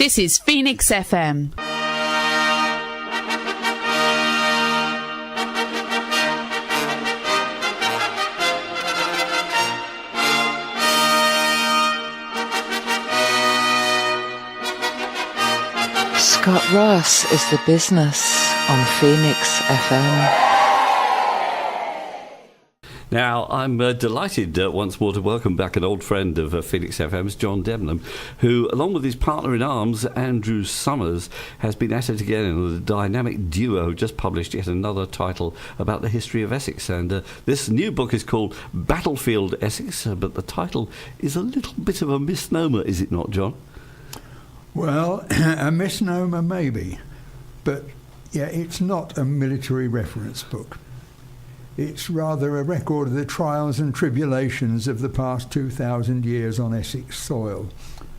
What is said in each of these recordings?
This is Phoenix FM. Scott Ross is the business on Phoenix FM. Now, I'm delighted once more to welcome back an old friend of Phoenix FM's, John Debenham, who, along with his partner-in-arms, Andrew Summers, has been at it again in a dynamic duo, just published yet another title about the history of Essex. And this new book is called Battlefield Essex, but the title is a little bit of a misnomer, is it not, John? Well, a misnomer maybe, but yeah, it's not a military reference book. It's rather a record of the trials and tribulations of the past 2,000 years on Essex soil,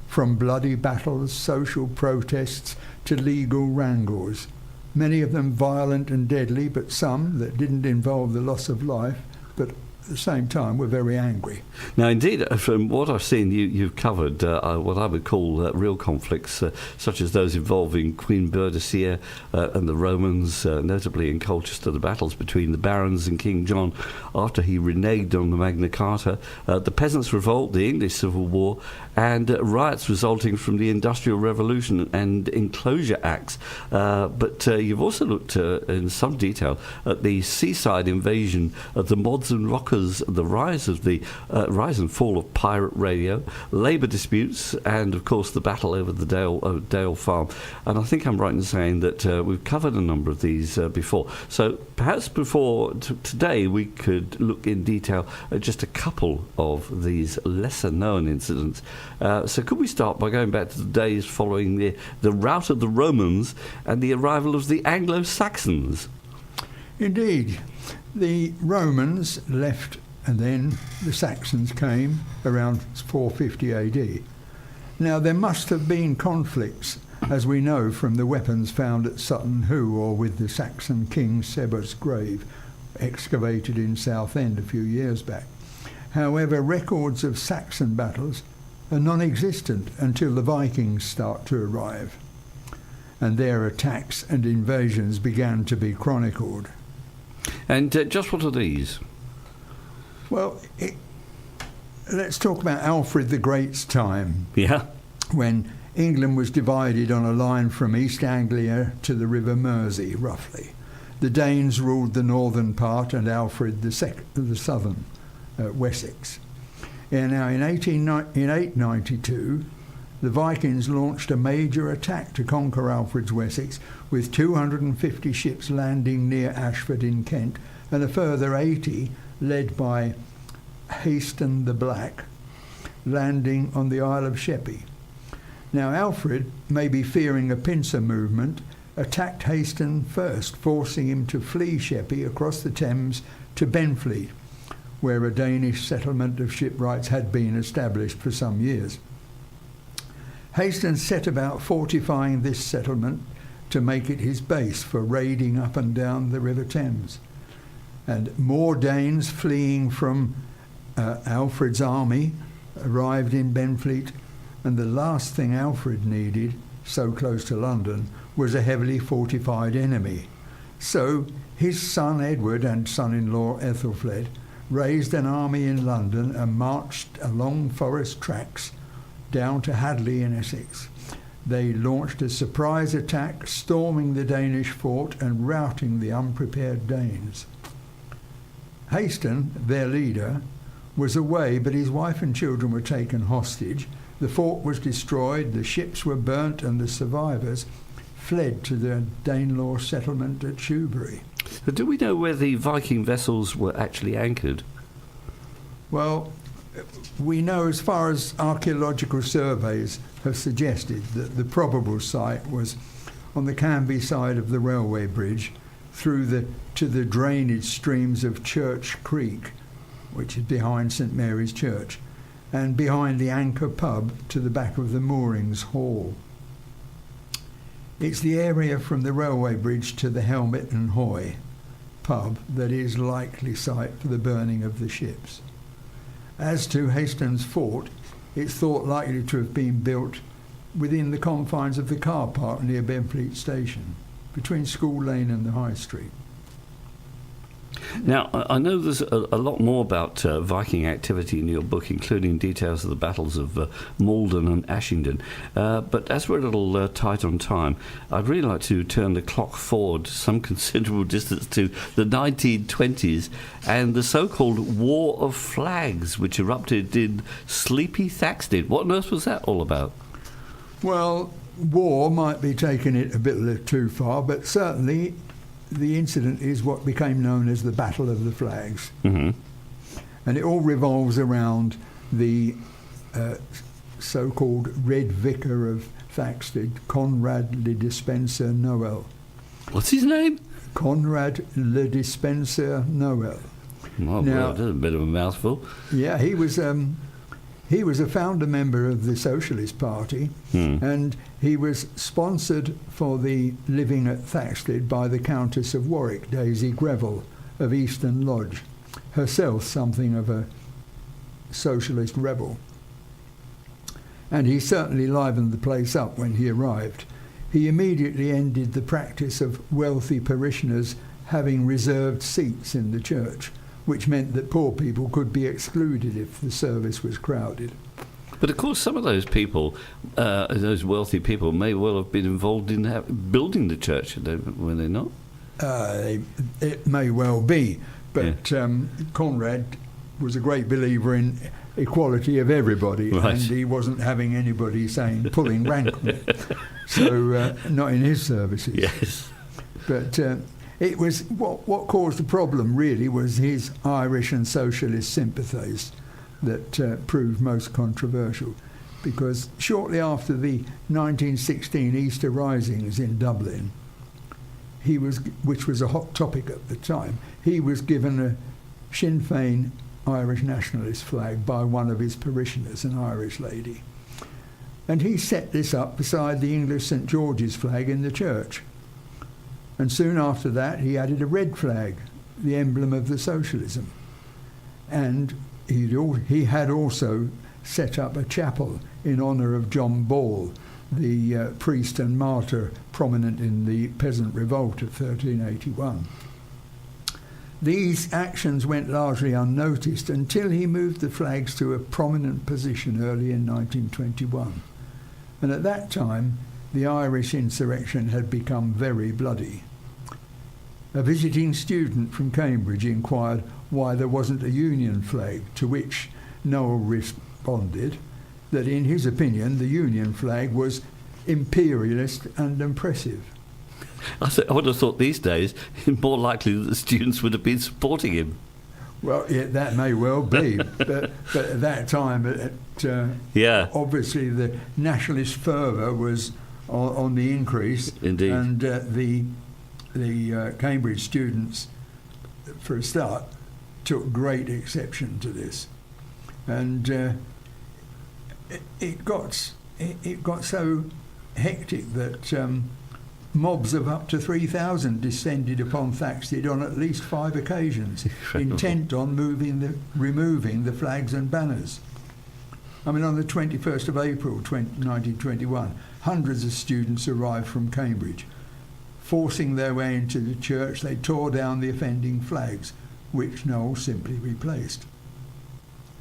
from bloody battles, social protests, to legal wrangles, many of them violent and deadly, but some that didn't involve the loss of life, but at the same time were very angry. Now, indeed, from what I've seen, you've covered what I would call real conflicts, such as those involving Queen Boadicea and the Romans, notably in Colchester, the battles between the barons and King John after he reneged on the Magna Carta, the Peasants' Revolt, the English Civil War, and riots resulting from the Industrial Revolution and Enclosure Acts. But you've also looked in some detail at the seaside invasion of the mods and rockers, the rise and fall of pirate radio, labour disputes, and of course the battle over the Dale Farm. And I think I'm right in saying that we've covered a number of these before. So perhaps before today we could look in detail at just a couple of these lesser known incidents. So could we start by going back to the days following the rout of the Romans and the arrival of the Anglo-Saxons? Indeed. The Romans left and then the Saxons came around 450 AD. Now there must have been conflicts, as we know from the weapons found at Sutton Hoo or with the Saxon king Sebba's grave, excavated in Southend a few years back. However, records of Saxon battles are non-existent until the Vikings start to arrive, and their attacks and invasions began to be chronicled. And just what are these? Well, let's talk about Alfred the Great's time. Yeah. When England was divided on a line from East Anglia to the River Mersey, roughly. The Danes ruled the northern part and Alfred the southern, Wessex. And now in 892, the Vikings launched a major attack to conquer Alfred's Wessex, with 250 ships landing near Ashford in Kent and a further 80 led by Haston the Black landing on the Isle of Sheppey. Now Alfred, maybe fearing a pincer movement, attacked Haston first, forcing him to flee Sheppey across the Thames to Benfleet, where a Danish settlement of shipwrights had been established for some years. Haston set about fortifying this settlement to make it his base for raiding up and down the River Thames. And more Danes fleeing from Alfred's army arrived in Benfleet, and the last thing Alfred needed, so close to London, was a heavily fortified enemy. So his son Edward and son-in-law Ethelfled raised an army in London and marched along forest tracks down to Hadley in Essex. They launched a surprise attack, storming the Danish fort and routing the unprepared Danes. Haston, their leader, was away, but his wife and children were taken hostage. The fort was destroyed, the ships were burnt, and the survivors fled to the Danelaw settlement at Shoebury. Do we know where the Viking vessels were actually anchored? Well, we know, as far as archaeological surveys have suggested, that the probable site was on the Canby side of the railway bridge to the drainage streams of Church Creek, which is behind St Mary's Church, and behind the Anchor pub to the back of the Moorings Hall. It's the area from the railway bridge to the Helmet and Hoy pub that is likely site for the burning of the ships. As to Haston's fort, it's thought likely to have been built within the confines of the car park near Benfleet Station, between School Lane and the High Street. Now, I know there's a lot more about Viking activity in your book, including details of the battles of Malden and Ashington. But as we're a little tight on time, I'd really like to turn the clock forward some considerable distance to the 1920s and the so-called War of Flags, which erupted in sleepy Thaxted. What on earth was that all about? Well, war might be taking it a bit too far, but certainly the incident is what became known as the Battle of the Flags. Mm-hmm. And it all revolves around the so-called Red Vicar of Thaxted, Conrad le Despencer Noel. What's his name? Conrad le Despencer Noel. Oh, Now, well, that's a bit of a mouthful. Yeah, he was a founder member of the Socialist Party, and he was sponsored for the living at Thaxted by the Countess of Warwick, Daisy Greville of Easton Lodge, herself something of a socialist rebel. And he certainly livened the place up when he arrived. He immediately ended the practice of wealthy parishioners having reserved seats in the church, which meant that poor people could be excluded if the service was crowded. But of course, some of those people, those wealthy people, may well have been involved in building the church, were they not? It may well be, but Conrad was a great believer in equality of everybody, right. And he wasn't having anybody pulling rank on it. So not in his services. Yes. But it was what caused the problem really was his Irish and socialist sympathies that proved most controversial, because shortly after the 1916 Easter Risings in Dublin, which was a hot topic at the time, he was given a Sinn Féin Irish nationalist flag by one of his parishioners, an Irish lady. And he set this up beside the English St George's flag in the church. And soon after that, he added a red flag, the emblem of the socialism. And he had also set up a chapel in honour of John Ball, the priest and martyr prominent in the peasant revolt of 1381. These actions went largely unnoticed until he moved the flags to a prominent position early in 1921. And at that time, the Irish insurrection had become very bloody. A visiting student from Cambridge inquired why there wasn't a Union flag, to which Noel responded that in his opinion the Union flag was imperialist and oppressive. I would have thought these days it's more likely that the students would have been supporting him. Well, yeah, that may well be, but at that time, obviously the nationalist fervour was on the increase. Indeed. And the Cambridge students, for a start, took great exception to this, and it got so hectic that mobs of up to 3,000 descended upon Thaxted on at least 5 occasions, intent on removing the flags and banners. I mean, on the 21st of April 1921, hundreds of students arrived from Cambridge. Forcing their way into the church, they tore down the offending flags, which Noel simply replaced.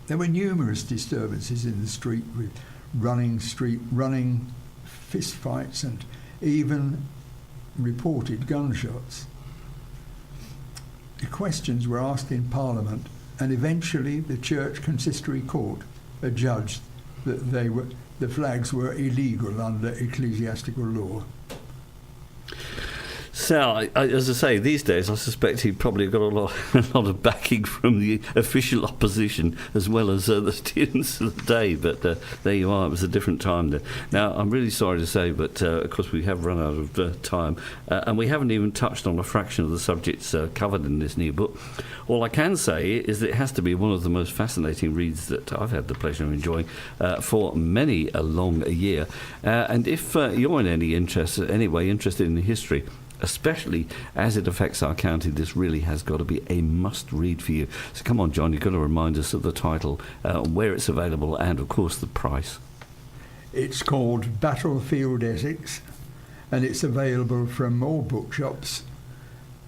There were numerous disturbances in the street with running fistfights and even reported gunshots. The questions were asked in Parliament, and eventually the Church Consistory Court adjudged that the flags were illegal under ecclesiastical law. Sal, as I say, these days I suspect he probably got a lot of backing from the official opposition as well as the students of the day. But there you are, it was a different time then. Now, I'm really sorry to say, but of course we have run out of time, and we haven't even touched on a fraction of the subjects covered in this new book. All I can say is that it has to be one of the most fascinating reads that I've had the pleasure of enjoying for many a long year. And if you're in any way interested in history, especially as it affects our county, this really has got to be a must-read for you. So come on, John, you've got to remind us of the title, where it's available, and, of course, the price. It's called Battlefield Essex, and it's available from all bookshops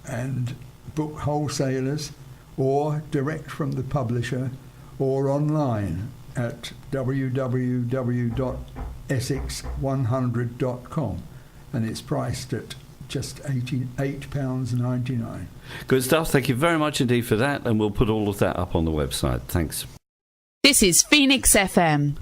and book wholesalers, or direct from the publisher, or online at www.essex100.com, and it's priced at just £88.99. Good stuff. Thank you very much indeed for that, and we'll put all of that up on the website. Thanks. This is Phoenix FM.